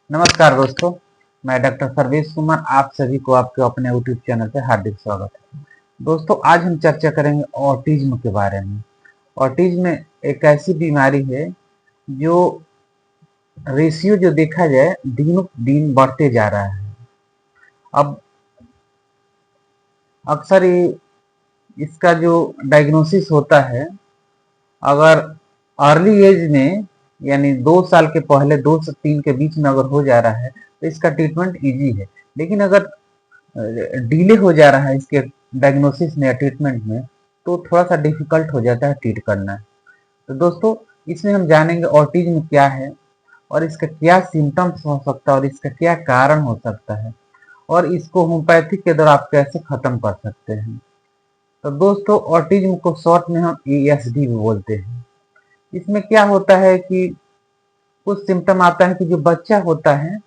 नमस्कार दोस्तों, मैं डॉक्टर सर्वेश कुमार आप सभी को आपके अपने यूट्यूब चैनल पे हार्दिक स्वागत है। दोस्तों, आज हम चर्चा करेंगे ऑटिज्म के बारे में। ऑटिज्म एक ऐसी बीमारी है जो रेशियो जो देखा जाए दिनों दिन बढ़ते जा रहा है। अब अक्सर इसका जो डायग्नोसिस होता है, अगर अर्ली एज में यानी 2 साल के पहले 2 से 3 के बीच में अगर हो जा रहा है तो इसका ट्रीटमेंट इजी है। लेकिन अगर डिले हो जा रहा है इसके डायग्नोसिस में या ट्रीटमेंट में तो थोड़ा सा डिफिकल्ट हो जाता है ट्रीट करना। तो दोस्तों, इसमें हम जानेंगे ऑटिज्म क्या है और इसका क्या सिम्टम्स हो सकता है और इसका क्या कारण हो सकता है और इसको होम्योपैथिक के द्वारा आप कैसे खत्म कर सकते हैं। तो दोस्तों, ऑटिज्म को शॉर्ट में हम ASD भी बोलते हैं। इसमें क्या होता है कि कुछ सिम्टम आता है कि जो बच्चा होता है,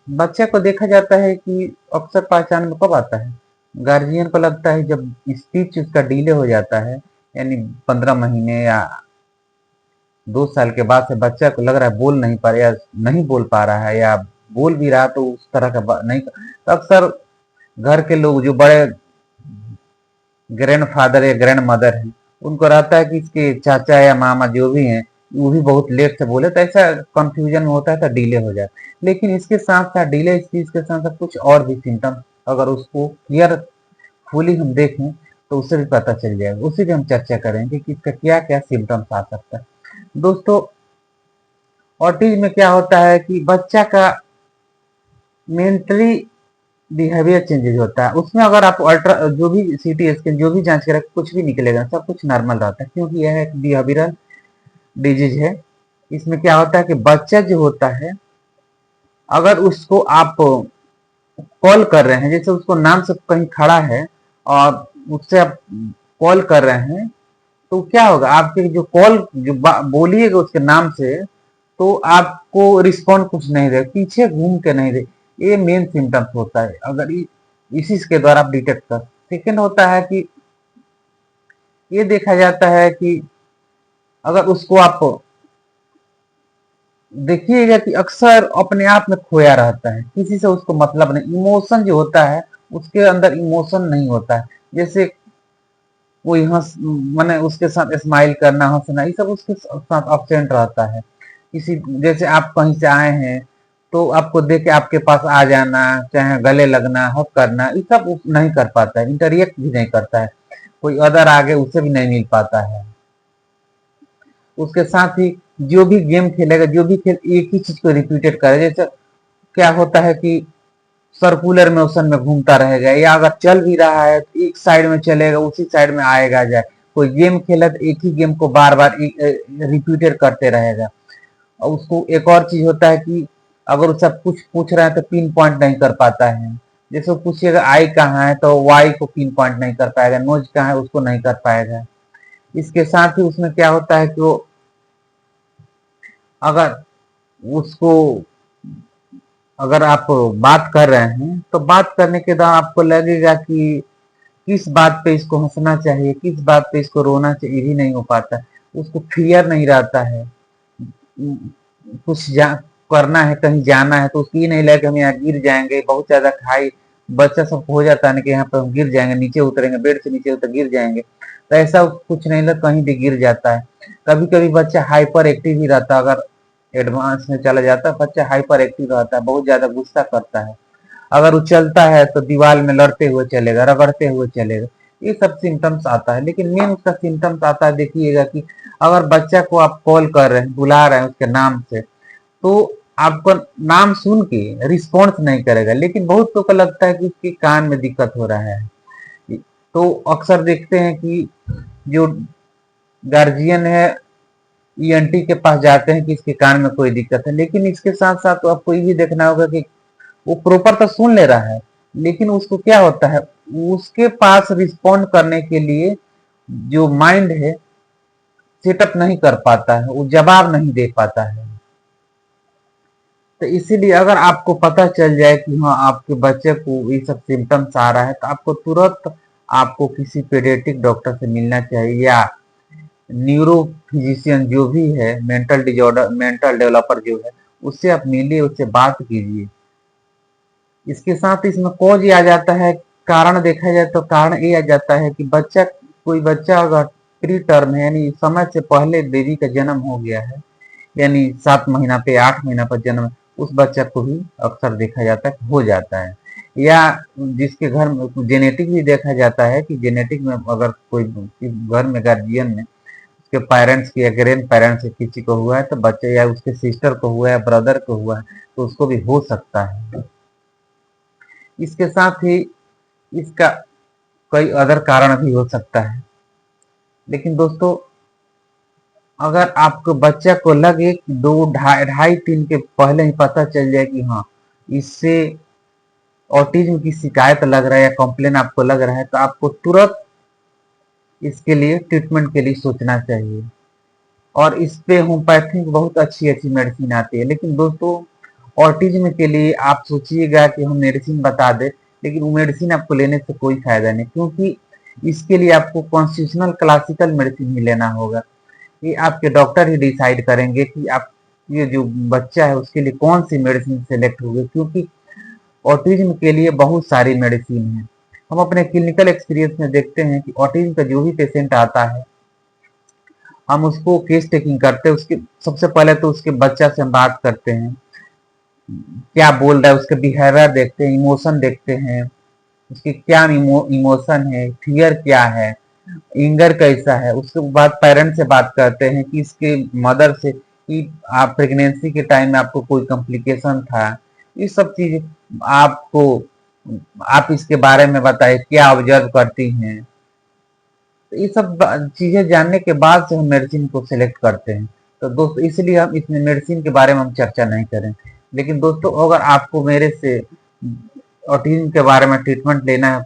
बच्चे को देखा जाता है कि अक्सर पहचान में कब आता है, गार्जियन को लगता है जब स्पीच उसका डिले हो जाता है, यानी 15 महीने या 2 साल के बाद से बच्चा को लग रहा है बोल नहीं पा रहा या नहीं बोल पा रहा है या बोल भी रहा तो उस तरह का नहीं। तो अक्सर घर के लोग जो बड़े ग्रैंड फादर या ग्रैंड मदर हैं उनको रहता है कि इसके चाचा या मामा जो भी हैं वो भी बहुत लेट से बोले, तो ऐसा कंफ्यूजन में होता है तो डिले हो जाता है। लेकिन इसके साथ साथ डिले इस चीज के साथ साथ कुछ और भी सिम्टम अगर उसको क्लियर फुली हम देखें तो उससे भी पता चल जाएगा। उसी पे हम चर्चा करेंगे कि इसका क्या क्या सिम्टम्स आ सकता है। दोस्तों, ऑटिज्म में क्या होता है कि बच्चा का मेंटली बिहेवियर चेंजेज होता है। उसमें अगर आप अल्ट्रा जो भी CT स्कैन जो भी जांच करें कुछ भी निकलेगा, सब कुछ नॉर्मल रहता है क्योंकि यह एक बिहेवियरल डिजीज है। इसमें क्या होता है कि बच्चा जो होता है, अगर उसको आप कॉल कर रहे हैं, जैसे उसको नाम से कहीं खड़ा है और उससे आप कॉल कर रहे हैं, तो क्या होगा, आपके जो कॉल जो बोलिएगा उसके नाम से तो आपको रिस्पॉन्ड कुछ नहीं दे, पीछे घूम के नहीं दे। ये मेन सिम्टम्स होता है अगर इसी के द्वारा आप डिटेक्ट कर। सेकेंड होता है कि ये देखा जाता है कि अगर उसको आप देखिएगा कि अक्सर अपने आप में खोया रहता है, किसी से उसको मतलब नहीं, इमोशन जो होता है उसके अंदर इमोशन नहीं होता है। जैसे कोई हंस मैंने उसके साथ स्माइल करना, हंसना, ये सब उसके साथ एब्सेंट रहता है। किसी जैसे आप कहीं से आए हैं तो आपको देख के आपके पास आ जाना, चाहे गले लगना, हक करना, ये सब नहीं कर पाता है, इंटरेक्ट भी नहीं करता है, कोई अदर आगे उससे भी नहीं मिल पाता है। उसके साथ ही जो भी गेम खेलेगा, जो भी खेल एक ही चीज को रिपीटेड करे, जैसे क्या होता है कि सर्कुलर मोशन में घूमता रहेगा, या अगर चल भी रहा है तो एक साइड में चलेगा उसी साइड में आएगा जाए। कोई गेम खेला तो एक ही गेम को बार बार रिपीटेड करते रहेगा। और उसको एक और चीज होता है कि अगर उससे कुछ पूछ रहा है तो पिन पॉइंट नहीं कर पाता है। जैसे वो पूछिएगा आई कहाँ है तो वाई को पिन पॉइंट नहीं कर पाएगा, नोज कहाँ है उसको नहीं कर पाएगा। इसके साथ ही उसमें क्या होता है कि वो अगर उसको अगर आप बात कर रहे हैं तो बात करने के दौरान आपको लगेगा कि किस बात पे इसको हंसना चाहिए, किस बात पे इसको रोना चाहिए, ये भी नहीं हो पाता। उसको क्लियर नहीं रहता है। कुछ करना है, कहीं जाना है तो उसकी नहीं लगे हम यहाँ गिर जाएंगे, बहुत ज्यादा खाई बच्चा सब हो जाता है ना कि यहाँ पे हम गिर जाएंगे, नीचे उतरेंगे, बेड से नीचे उतर गिर जाएंगे, तो ऐसा कुछ नहीं लग, कहीं भी गिर जाता है। कभी कभी बच्चा हाइपर एक्टिव ही रहता है, अगर एडवांस में चला जाता है बच्चा हाइपर एक्टिव रहता है, बहुत ज्यादा गुस्सा करता है। अगर वो चलता है तो दीवार में लड़ते हुए चलेगा, रगड़ते हुए चलेगा, ये सब सिम्टम्स आता है। लेकिन मेन उसका सिम्टम्स आता है, देखिएगा कि अगर बच्चा को आप कॉल कर रहे हैं, बुला रहे हैं उसके नाम से, तो आपको नाम सुन के रिस्पॉन्स नहीं करेगा। लेकिन बहुत लोग को लगता है कि उसके कान में दिक्कत हो रहा है, तो अक्सर देखते हैं कि जो गार्जियन है ENT के पास जाते हैं कि इसके कान में कोई दिक्कत है। लेकिन इसके साथ साथ तो आपको ये भी देखना होगा कि वो प्रॉपर तो सुन ले रहा है, लेकिन उसको क्या होता है, उसके पास रिस्पॉन्ड करने के लिए जो माइंड है सेटअप नहीं कर पाता है, वो जवाब नहीं दे पाता है। तो इसीलिए अगर आपको पता चल जाए कि हाँ आपके बच्चे को ये सब सिम्टम्स आ रहा है तो आपको तुरंत आपको किसी पेडियाट्रिक डॉक्टर से मिलना चाहिए, या न्यूरो फिजिशियन जो भी है, मेंटल डिजॉर्डर मेंटल डेवलपर जो है उससे आप मिलिए, उससे बात कीजिए। इसके साथ इसमें कॉज ये आ जाता है, कारण देखा जाए तो कारण ये आ जाता है कि कोई बच्चा अगर प्री टर्म है, यानी समय से पहले बेबी का जन्म हो गया है, यानी 7 महीना पे 8 महीना पर जन्म, उस बच्चा को भी अक्सर देखा जाता है हो जाता है। या जिसके घर में जेनेटिक भी देखा जाता है कि जेनेटिक में अगर कोई घर में गार्जियन में उसके पेरेंट्स की या ग्रैंड पेरेंट्स से किसी को हुआ है तो बच्चे, या उसके सिस्टर को हुआ है या ब्रदर को हुआ है तो उसको भी हो सकता है। इसके साथ ही इसका कई अदर कारण भी हो सकता है। लेकिन दोस्तों, अगर आपको बच्चा को लगे कि 2 ढाई 3 के पहले ही पता चल जाए कि हाँ, इससे ऑटिज्म की शिकायत लग रहा है या कंप्लेन आपको लग रहा है, तो आपको तुरंत इसके लिए ट्रीटमेंट के लिए सोचना चाहिए। और इस पे होम्योपैथिक बहुत अच्छी अच्छी मेडिसिन आती है। लेकिन दोस्तों, ऑटिज्म के लिए आप सोचिएगा कि हम मेडिसिन बता दें, लेकिन वो मेडिसिन आपको लेने से कोई फायदा नहीं, क्योंकि इसके लिए आपको कॉन्स्टिट्यूशनल क्लासिकल मेडिसिन ही लेना होगा। ये आपके डॉक्टर ही डिसाइड करेंगे कि आप, ये जो बच्चा है उसके लिए कौन सी मेडिसिन सेलेक्ट होगी, क्योंकि ऑटिज्म के लिए बहुत सारी मेडिसिन है। हम अपने क्लिनिकल एक्सपीरियंस में देखते हैं कि ऑटिज्म का जो भी पेशेंट आता है, हम उसको केस टेकिंग करते हैं। उसके सबसे पहले तो उसके बच्चा से हम बात करते हैं, क्या बोल रहा है, उसके बिहेवियर देखते हैं, इमोशन देखते हैं, उसके क्या इमोशन है, फियर क्या है, इंगर कैसा है। उसके बाद पेरेंट्स से बात करते हैं कि इसके मदर से कि आप प्रेगनेंसी के टाइम में आपको कोई कॉम्प्लिकेशन था, ये सब चीज आपको, आप इसके बारे में बताइए, क्या ऑब्जर्व करती हैं। तो ये सब चीजें जानने के बाद से हम मेडिसिन को सिलेक्ट करते हैं। तो दोस्तों, इसलिए हम इसमें मेडिसिन के बारे में हम चर्चा नहीं करें। लेकिन दोस्तों, अगर आपको मेरे से ऑटिज्म के बारे में ट्रीटमेंट लेना है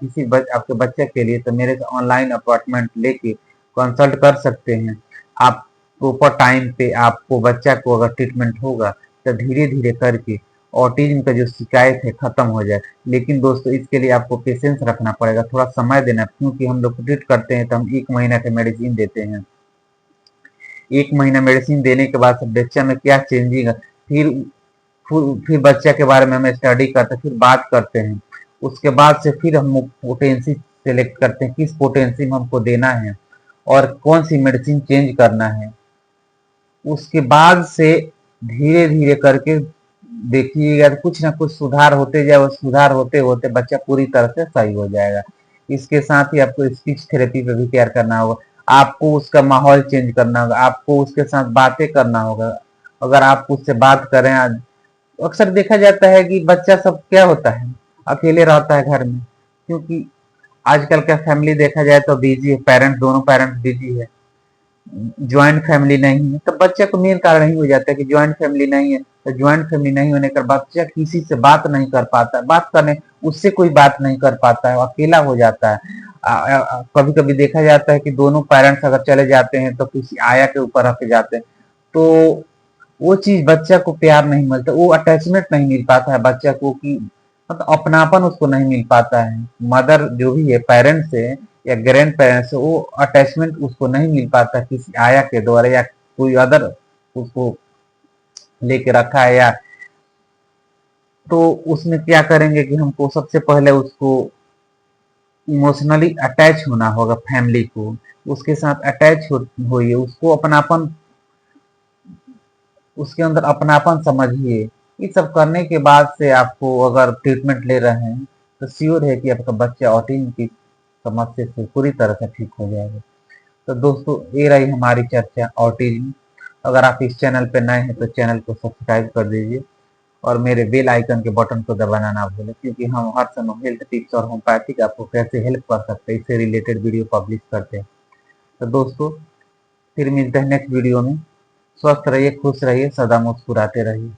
आपके बच्चे के लिए, तो मेरे से ऑनलाइन अपॉइंटमेंट लेके कंसल्ट कर सकते हैं। आप प्रॉपर टाइम पे आपको बच्चा को अगर ट्रीटमेंट होगा तो धीरे धीरे करके ऑटिज्म का जो शिकायत है खत्म हो जाए। लेकिन दोस्तों, इसके लिए आपको पेशेंस रखना पड़ेगा, थोड़ा समय देना, क्योंकि हम लोग ट्रीट करते हैं तो हम 1 महीना के मेडिसिन देते हैं। 1 महीना मेडिसिन देने के बाद सब बच्चा में क्या चेंजिंग है, फिर फिर बच्चा के बारे में हम स्टडी करते हैं, फिर बात करते हैं। उसके बाद से फिर हम पोटेंसी सेलेक्ट करते हैं, किस पोटेंसी में हमको देना है और कौन सी मेडिसिन चेंज करना है। उसके बाद से धीरे धीरे करके देखिएगा तो कुछ ना कुछ सुधार होते जाए, और सुधार होते होते बच्चा पूरी तरह से सही हो जाएगा। इसके साथ ही आपको स्पीच थेरेपी पे भी केयर करना होगा, आपको उसका माहौल चेंज करना होगा, आपको उसके साथ बातें करना होगा। अगर आप उससे बात करें, अक्सर देखा जाता है कि बच्चा सब क्या होता है, अकेले रहता है घर में, क्योंकि आजकल का फैमिली देखा जाए तो बिजी है, पेरेंट्स दोनों पेरेंट्स बिजी है, ज्वाइंट फैमिली नहीं है। तो बच्चे को मेन कारण ही हो जाता है कि ज्वाइंट फैमिली नहीं है। तो ज्वाइंट फैमिली नहीं होने का बच्चा किसी से बात नहीं कर पाता, बात करने उससे कोई बात नहीं कर पाता है, अकेला हो जाता है। कभी कभी देखा जाता है कि दोनों पेरेंट्स अगर चले जाते हैं तो किसी आया के ऊपर रख जाते हैं, तो वो चीज बच्चा को प्यार नहीं मिलता, वो अटैचमेंट नहीं मिल पाता है बच्चा को, कि मतलब अपनापन उसको नहीं मिल पाता है। मदर जो भी है, पेरेंट्स से या ग्रैंड पेरेंट्स से, वो अटैचमेंट उसको नहीं मिल पाता किसी आया के द्वारा, या कोई अदर उसको लेके रखा है। या तो उसमें क्या करेंगे कि हमको सबसे पहले उसको इमोशनली अटैच होना होगा फैमिली को, उसके साथ अटैच होइए, उसको अपनापन, उसके अंदर अपनापन समझिए। ये सब करने के बाद से आपको अगर ट्रीटमेंट ले रहे हैं तो श्योर है कि आपका बच्चा ऑटिज्म की समस्या से पूरी तरह से ठीक हो जाएगा। तो दोस्तों, ये रही हमारी चर्चा ऑटिज्म। अगर आप इस चैनल पर नए हैं तो चैनल को सब्सक्राइब कर दीजिए, और मेरे बेल आइकन के बटन को दबाना ना भूलें, क्योंकि हम हर समय हेल्थ टिप्स और होम्योपैथिक आपको कैसे हेल्प कर सकते हैं इससे रिलेटेड वीडियो पब्लिश करते हैं। तो दोस्तों, फिर मिलते हैं नेक्स्ट वीडियो में। स्वस्थ रहिए, खुश रहिए, सदा मुस्कुराते रहिए।